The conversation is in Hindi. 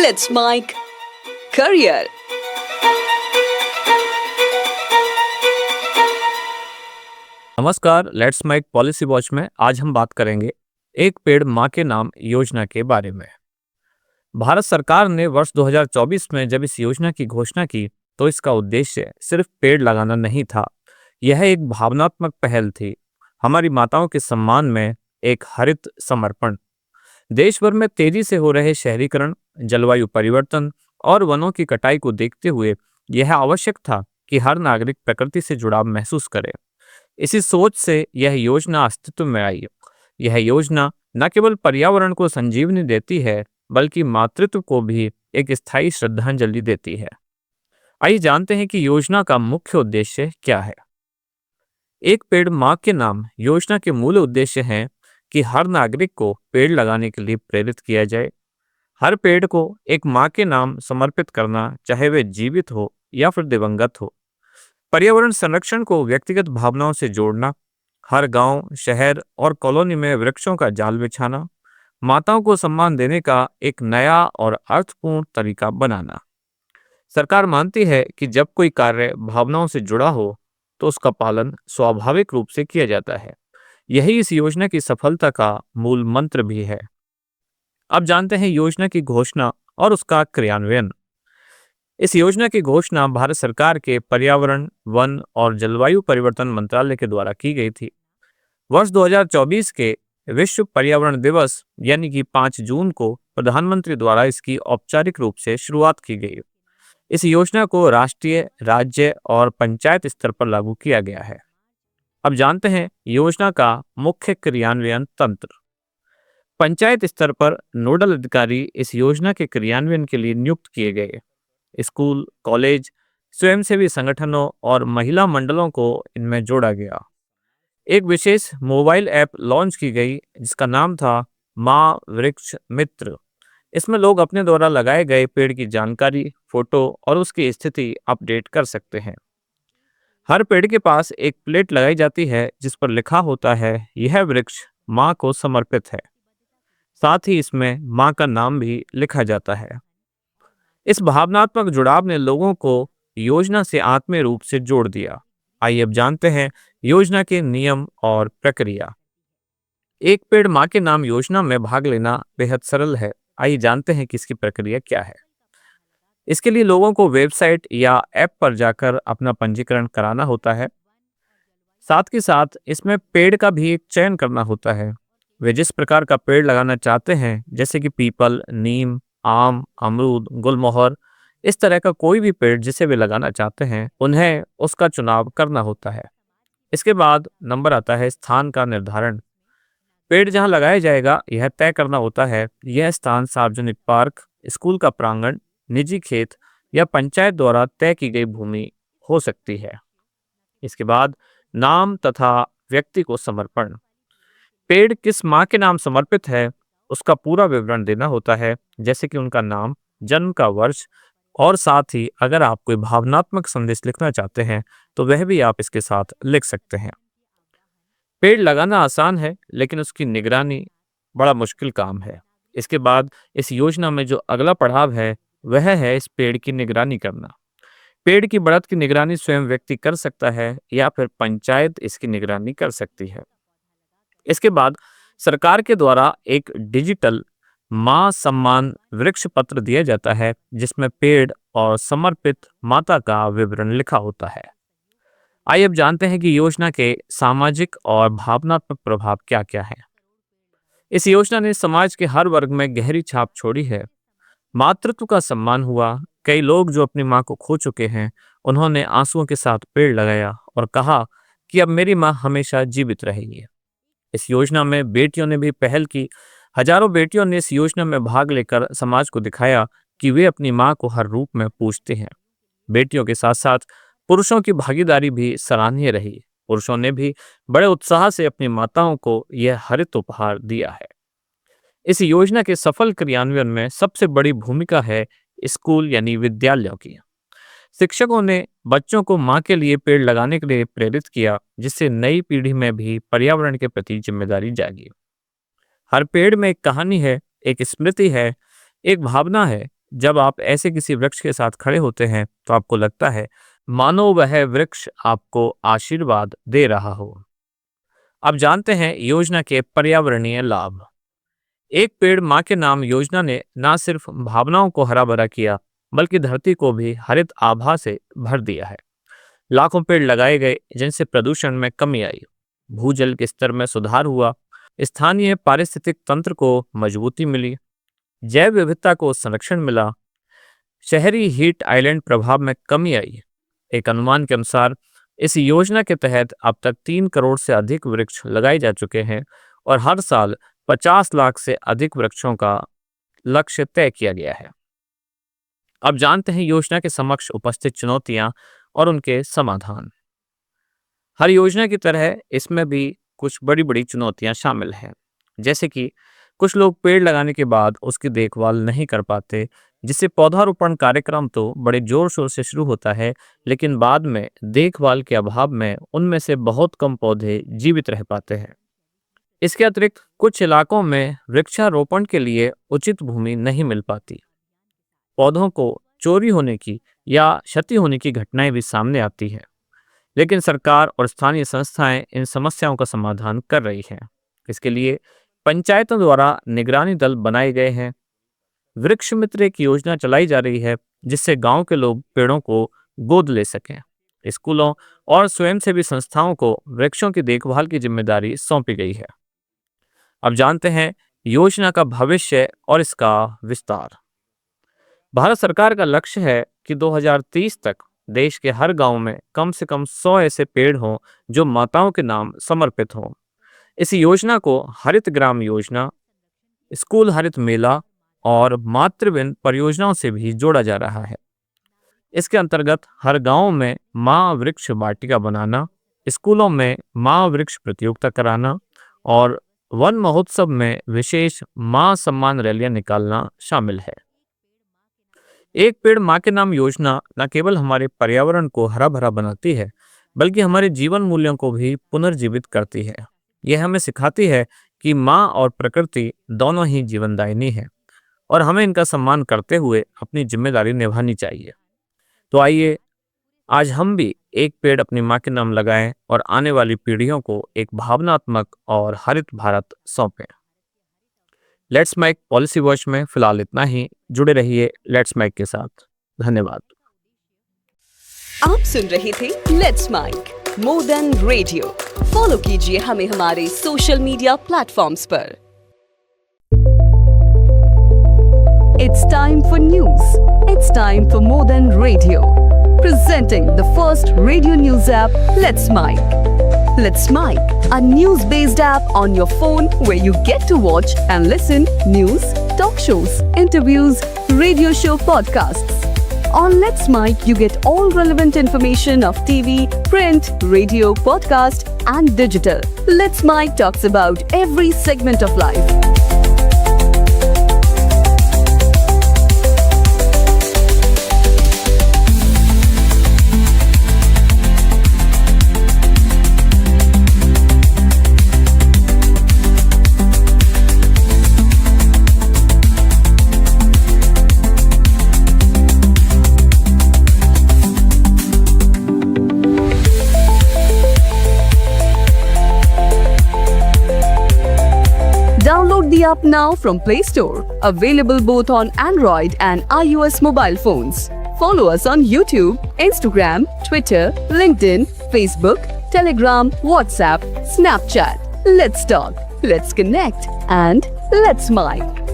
Let's Mike Career. नमस्कार, लेट्स मेक पॉलिसी वॉच में आज हम बात करेंगे एक पेड़ माँ के नाम योजना के बारे में। भारत सरकार ने वर्ष 2024 में जब इस योजना की घोषणा की तो इसका उद्देश्य सिर्फ पेड़ लगाना नहीं था। यह एक भावनात्मक पहल थी, हमारी माताओं के सम्मान में एक हरित समर्पण। देश भर में तेजी से हो रहे शहरीकरण, जलवायु परिवर्तन और वनों की कटाई को देखते हुए यह आवश्यक था कि हर नागरिक प्रकृति से जुड़ाव महसूस करे। इसी सोच से यह योजना अस्तित्व में आई। यह योजना न केवल पर्यावरण को संजीवनी देती है बल्कि मातृत्व को भी एक स्थायी श्रद्धांजलि देती है। आइए जानते हैं कि योजना का मुख्य उद्देश्य क्या है। एक पेड़ माँ के नाम योजना के मूल उद्देश्य हैं कि हर नागरिक को पेड़ लगाने के लिए प्रेरित किया जाए। हर पेड़ को एक माँ के नाम समर्पित करना, चाहे वे जीवित हो या फिर दिवंगत हो। पर्यावरण संरक्षण को व्यक्तिगत भावनाओं से जोड़ना, हर गांव, शहर और कॉलोनी में वृक्षों का जाल बिछाना, माताओं को सम्मान देने का एक नया और अर्थपूर्ण तरीका बनाना। सरकार मानती है कि जब कोई कार्य भावनाओं से जुड़ा हो तो उसका पालन स्वाभाविक रूप से किया जाता है। यही इस योजना की सफलता का मूल मंत्र भी है। अब जानते हैं योजना की घोषणा और उसका क्रियान्वयन। इस योजना की घोषणा भारत सरकार के पर्यावरण, वन और जलवायु परिवर्तन मंत्रालय के द्वारा की गई थी। वर्ष 2024 के विश्व पर्यावरण दिवस यानी कि 5 जून को प्रधानमंत्री द्वारा इसकी औपचारिक रूप से शुरुआत की गई। इस योजना को राष्ट्रीय, राज्य और पंचायत स्तर पर लागू किया गया है। अब जानते हैं योजना का मुख्य क्रियान्वयन तंत्र। पंचायत स्तर पर नोडल अधिकारी इस योजना के क्रियान्वयन के लिए नियुक्त किए गए। स्कूल, कॉलेज, स्वयंसेवी संगठनों और महिला मंडलों को इनमें जोड़ा गया। एक विशेष मोबाइल ऐप लॉन्च की गई जिसका नाम था माँ वृक्ष मित्र। इसमें लोग अपने द्वारा लगाए गए पेड़ की जानकारी, फोटो और उसकी स्थिति अपडेट कर सकते हैं। हर पेड़ के पास एक प्लेट लगाई जाती है जिस पर लिखा होता है यह वृक्ष माँ को समर्पित है। साथ ही इसमें माँ का नाम भी लिखा जाता है। इस भावनात्मक जुड़ाव ने लोगों को योजना से आत्मीय रूप से जोड़ दिया। आइए अब जानते हैं योजना के नियम और प्रक्रिया। एक पेड़ माँ के नाम योजना में भाग लेना बेहद सरल है। आइए जानते हैं कि इसकी प्रक्रिया क्या है। इसके लिए लोगों को वेबसाइट या ऐप पर जाकर अपना पंजीकरण कराना होता है। साथ के साथ इसमें पेड़ का भी एक चयन करना होता है। वे जिस प्रकार का पेड़ लगाना चाहते हैं, जैसे कि पीपल, नीम, आम, अमरूद, गुलमोहर, इस तरह का कोई भी पेड़ जिसे वे लगाना चाहते हैं, उन्हें उसका चुनाव करना होता है। इसके बाद नंबर आता है स्थान का निर्धारण। पेड़ जहां लगाया जाएगा यह तय करना होता है। यह स्थान सार्वजनिक पार्क, स्कूल का प्रांगण, निजी खेत या पंचायत द्वारा तय की गई भूमि हो सकती है। इसके बाद नाम तथा व्यक्ति को समर्पण। पेड़ किस माँ के नाम समर्पित है उसका पूरा विवरण देना होता है, जैसे कि उनका नाम, जन्म का वर्ष और साथ ही अगर आप कोई भावनात्मक संदेश लिखना चाहते हैं तो वह भी आप इसके साथ लिख सकते हैं। पेड़ लगाना आसान है लेकिन उसकी निगरानी बड़ा मुश्किल काम है। इसके बाद इस योजना में जो अगला पड़ाव है वह है इस पेड़ की निगरानी करना। पेड़ की बढ़त की निगरानी स्वयं व्यक्ति कर सकता है या फिर पंचायत इसकी निगरानी कर सकती है। इसके बाद सरकार के द्वारा एक डिजिटल माँ सम्मान वृक्ष पत्र दिया जाता है जिसमें पेड़ और समर्पित माता का विवरण लिखा होता है। आइए अब जानते हैं कि योजना के सामाजिक और भावनात्मक प्रभाव क्या क्या हैं। इस योजना ने समाज के हर वर्ग में गहरी छाप छोड़ी है। मातृत्व का सम्मान हुआ। कई लोग जो अपनी माँ को खो चुके हैं उन्होंने आंसुओं के साथ पेड़ लगाया और कहा कि अब मेरी माँ हमेशा जीवित रहेगी। इस योजना में बेटियों ने भी पहल की। हजारों बेटियों ने इस योजना में भाग लेकर समाज को दिखाया कि वे अपनी माँ को हर रूप में पूजते हैं। बेटियों के साथ साथ पुरुषों की भागीदारी भी सराहनीय रही। पुरुषों ने भी बड़े उत्साह से अपनी माताओं को यह हरित उपहार दिया है। इस योजना के सफल क्रियान्वयन में सबसे बड़ी भूमिका है स्कूल यानी विद्यालयों की। शिक्षकों ने बच्चों को माँ के लिए पेड़ लगाने के लिए प्रेरित किया, जिससे नई पीढ़ी में भी पर्यावरण के प्रति जिम्मेदारी जागी। हर पेड़ में एक कहानी है, एक स्मृति है, एक भावना है, जब आप ऐसे किसी वृक्ष के साथ खड़े होते हैं तो आपको लगता है मानो वह वृक्ष आपको आशीर्वाद दे रहा हो। अब जानते हैं योजना के पर्यावरणीय लाभ। एक पेड़ माँ के नाम योजना ने न सिर्फ भावनाओं को हरा भरा किया, बल्कि धरती को भी हरित आभा से भर दिया है। लाखों पेड़ लगाए गए, जिनसे प्रदूषण में कमी आई, भूजल के स्तर में सुधार हुआ, स्थानीय पारिस्थितिक तंत्र को मजबूती मिली, जैव विविधता को संरक्षण मिला, शहरी हीट आइलैंड प्रभाव में कमी आई। एक अनुमान के अनुसार इस योजना के तहत अब तक 3 करोड़ से अधिक वृक्ष लगाए जा चुके हैं और हर साल 50 लाख से अधिक वृक्षों का लक्ष्य तय किया गया है। अब जानते हैं योजना के समक्ष उपस्थित चुनौतियां और उनके समाधान। हर योजना की तरह इसमें भी कुछ बड़ी बड़ी चुनौतियां शामिल हैं, जैसे कि कुछ लोग पेड़ लगाने के बाद उसकी देखभाल नहीं कर पाते, जिससे पौधारोपण कार्यक्रम तो बड़े जोर शोर से शुरू होता है, लेकिन बाद में देखभाल के अभाव में उनमें से बहुत कम पौधे जीवित रह पाते हैं। इसके अतिरिक्त कुछ इलाकों में वृक्षारोपण के लिए उचित भूमि नहीं मिल पाती, पौधों को चोरी होने की या क्षति होने की घटनाएं भी सामने आती हैं। लेकिन सरकार और स्थानीय संस्थाएं इन समस्याओं का समाधान कर रही हैं। इसके लिए पंचायतों द्वारा निगरानी दल बनाए गए हैं। वृक्ष मित्र एक योजना चलाई जा रही है, जिससे गांव के लोग पेड़ों को गोद ले सकें। स्कूलों और स्वयंसेवी संस्थाओं को वृक्षों की देखभाल की जिम्मेदारी सौंपी गई है। अब जानते हैं योजना का भविष्य और इसका विस्तार। भारत सरकार का लक्ष्य है कि 2030 तक देश के हर गांव में कम से कम 100 ऐसे पेड़ हों जो माताओं के नाम समर्पित हों। इस योजना को हरित ग्राम योजना, स्कूल हरित मेला और मातृवंदन परियोजनाओं से भी जोड़ा जा रहा है। इसके अंतर्गत हर गांव में माँ वृक्ष वाटिका बनाना, स्कूलों में माँ वृक्ष प्रतियोगिता कराना और वन महोत्सव में विशेष माँ सम्मान रैलियां निकालना शामिल है। एक पेड़ माँ के नाम योजना न केवल हमारे पर्यावरण को हरा भरा बनाती है, बल्कि हमारे जीवन मूल्यों को भी पुनर्जीवित करती है। यह हमें सिखाती है कि माँ और प्रकृति दोनों ही जीवनदायिनी है और हमें इनका सम्मान करते हुए अपनी जिम्मेदारी निभानी चाहिए। तो आइए आज हम भी एक पेड़ अपनी माँ के नाम लगाएं और आने वाली पीढ़ियों को एक भावनात्मक और हरित भारत सौंपें। लेट्स माइक पॉलिसी वॉच में फिलहाल इतना ही। जुड़े रहिए लेट्स माइक के साथ। धन्यवाद। आप सुन रहे थे let's mike more than radio. Follow कीजिए हमें हमारे सोशल मीडिया प्लेटफॉर्म्स पर। It's time for news. It's time for more than radio. Presenting the first radio news app, Let's Mic. Let's Mic, a news-based app on your phone where you get to watch and listen news, talk shows, interviews, radio show podcasts. On Let's Mic, you get all relevant information of TV, print, radio, podcast, and digital. Let's Mic talks about every segment of life. Download the app now from Play Store. Available both on Android and iOS mobile phones. Follow us on YouTube, Instagram, Twitter, LinkedIn, Facebook, Telegram, WhatsApp, Snapchat. Let's talk, let's connect, and let's mic.